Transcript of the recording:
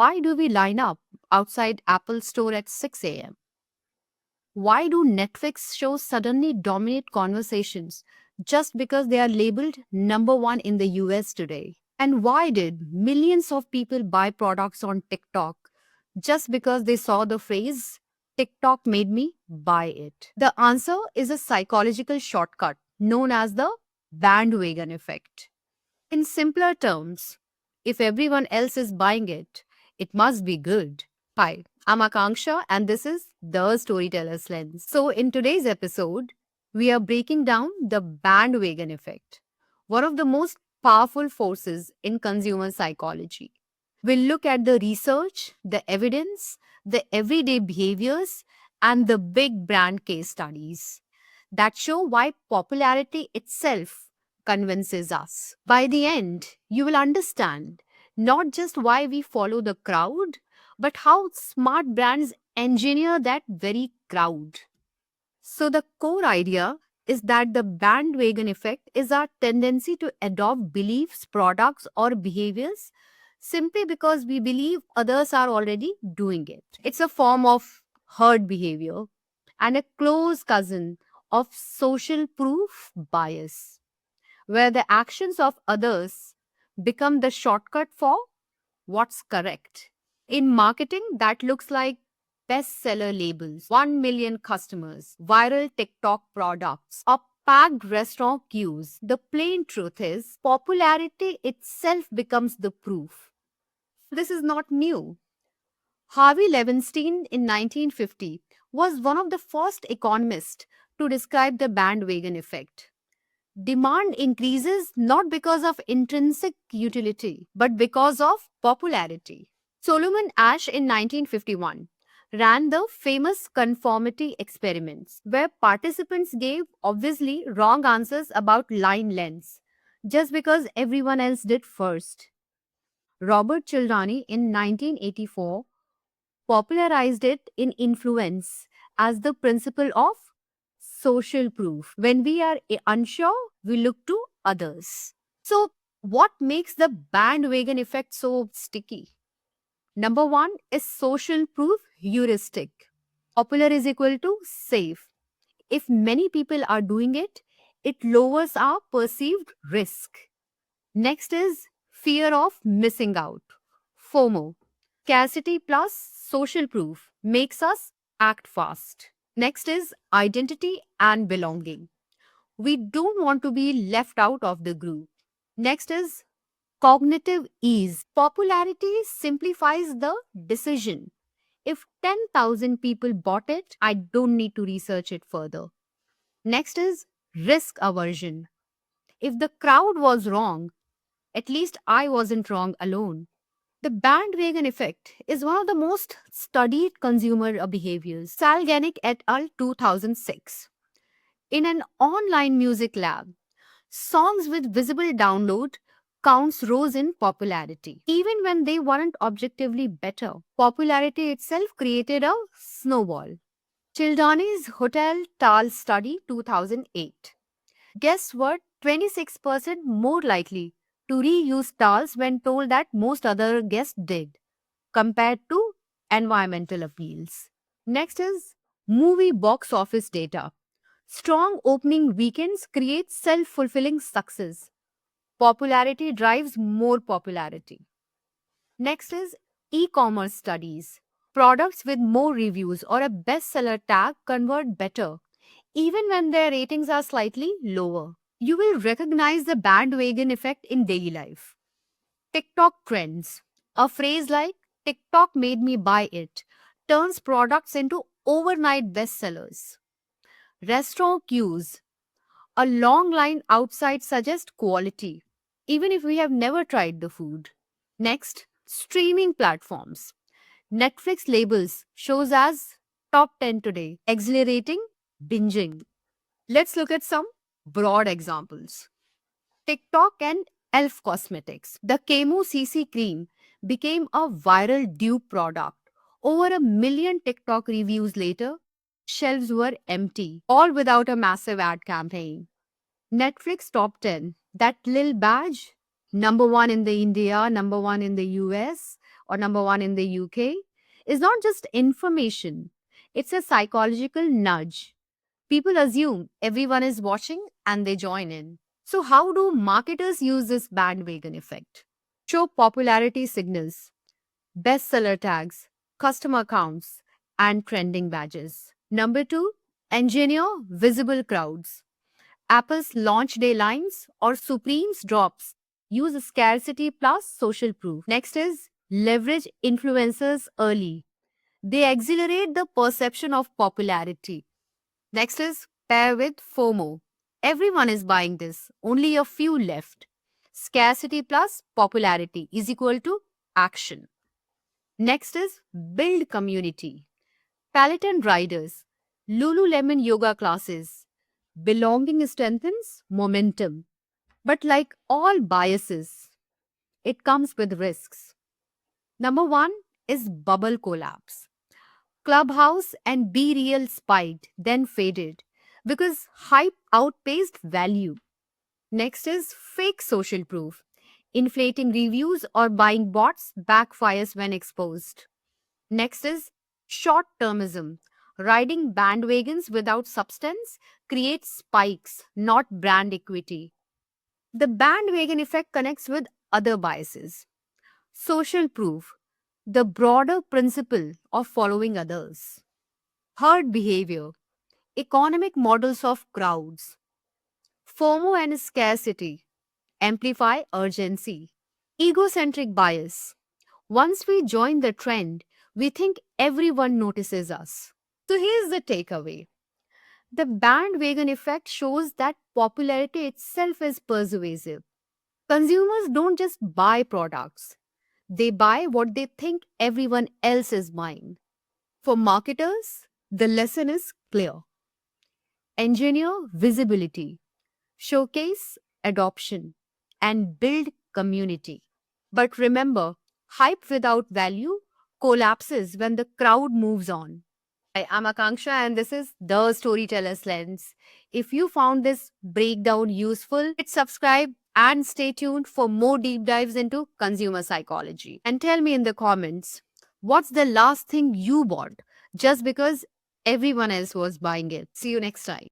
Why do we line up outside Apple Store at 6 a.m.? Why do Netflix shows suddenly dominate conversations just because they are labeled number one in the US today? And why did millions of people buy products on TikTok just because they saw the phrase TikTok made me buy it? The answer is a psychological shortcut known as the bandwagon effect. In simpler terms, if everyone else is buying it, it must be good. Hi, I'm Akanksha, and this is The Storyteller's Lens. So, in today's episode, we are breaking down the bandwagon effect, one of the most powerful forces in consumer psychology. We'll look at the research, the evidence, the everyday behaviors, and the big brand case studies that show why popularity itself convinces us. By the end, you will understand not just why we follow the crowd, but how smart brands engineer that very crowd. So, the core idea is that the bandwagon effect is our tendency to adopt beliefs, products, or behaviors simply because we believe others are already doing it. It's a form of herd behavior and a close cousin of social proof bias, where the actions of others become the shortcut for what's correct. In marketing, that looks like bestseller labels, 1 million customers, viral TikTok products, or packed restaurant queues. The plain truth is, popularity itself becomes the proof. This is not new. Harvey Levinstein in 1950 was one of the first economists to describe the bandwagon effect. Demand increases not because of intrinsic utility, but because of popularity. Solomon Asch in 1951 ran the famous conformity experiments, where participants gave obviously wrong answers about line lengths just because everyone else did first. Robert Cialdini in 1984 popularized it in influence as the principle of social proof. When we are unsure, we look to others. So, what makes the bandwagon effect so sticky? Number one is social proof heuristic. Popular is equal to safe. If many people are doing it, it lowers our perceived risk. Next is fear of missing out. FOMO. Scarcity plus social proof makes us act fast. Next is identity and belonging. We don't want to be left out of the group. Next is cognitive ease. Popularity simplifies the decision. If 10,000 people bought it, I don't need to research it further. Next is risk aversion. If the crowd was wrong, at least I wasn't wrong alone. The bandwagon effect is one of the most studied consumer behaviors. Salganic et al. 2006. In an online music lab, songs with visible download counts rose in popularity, even when they weren't objectively better. Popularity itself created a snowball. Childani's Hotel Tal study 2008. Guests were 26% more likely to reuse towels when told that most other guests did, compared to environmental appeals. Next is movie box office data. Strong opening weekends create self fulfilling success. Popularity drives more popularity. Next is e commerce studies. Products with more reviews or a bestseller tag convert better, even when their ratings are slightly lower. You will recognize the bandwagon effect in daily life. TikTok trends. A phrase like TikTok made me buy it turns products into overnight bestsellers. Restaurant queues. A long line outside suggests quality, even if we have never tried the food. Next, streaming platforms. Netflix labels shows as top 10 today, exhilarating binging. Let's look at some broad examples. TikTok and Elf Cosmetics. The Kemu CC cream became a viral dupe product. Over 1 million TikTok reviews later, shelves were empty, all without a massive ad campaign. Netflix top 10. That little badge, number one in the India, number one in the US, or number one in the UK is not just information, it's a psychological nudge. People assume everyone is watching and they join in. So, how do marketers use this bandwagon effect? Show popularity signals, bestseller tags, customer counts, and trending badges. Number two, engineer visible crowds. Apple's launch day lines or Supreme's drops use scarcity plus social proof. Next is leverage influencers early. They accelerate the perception of popularity. Next is pair with FOMO. Everyone is buying this, only a few left. Scarcity plus popularity is equal to action. Next is build community. Peloton riders, Lululemon yoga classes. Belonging strengthens momentum. But like all biases, it comes with risks. Number one is bubble collapse. Clubhouse and Be Real spiked, then faded because hype outpaced value. Next is fake social proof. Inflating reviews or buying bots backfires when exposed. Next is short termism. Riding bandwagons without substance creates spikes, not brand equity. The bandwagon effect connects with other biases. Social proof, the broader principle of following others. Herd behavior, economic models of crowds. FOMO and scarcity, amplify urgency. Egocentric bias, once we join the trend, we think everyone notices us. So here's the takeaway. The bandwagon effect shows that popularity itself is persuasive. Consumers don't just buy products, they buy what they think everyone else is buying. For marketers, the lesson is clear. Engineer visibility, showcase adoption, and build community. But remember, hype without value collapses when the crowd moves on. Hi, I'm Akanksha, and this is The Storyteller's Lens. If you found this breakdown useful, hit subscribe and stay tuned for more deep dives into consumer psychology. And tell me in the comments, what's the last thing you bought just because everyone else was buying it? See you next time.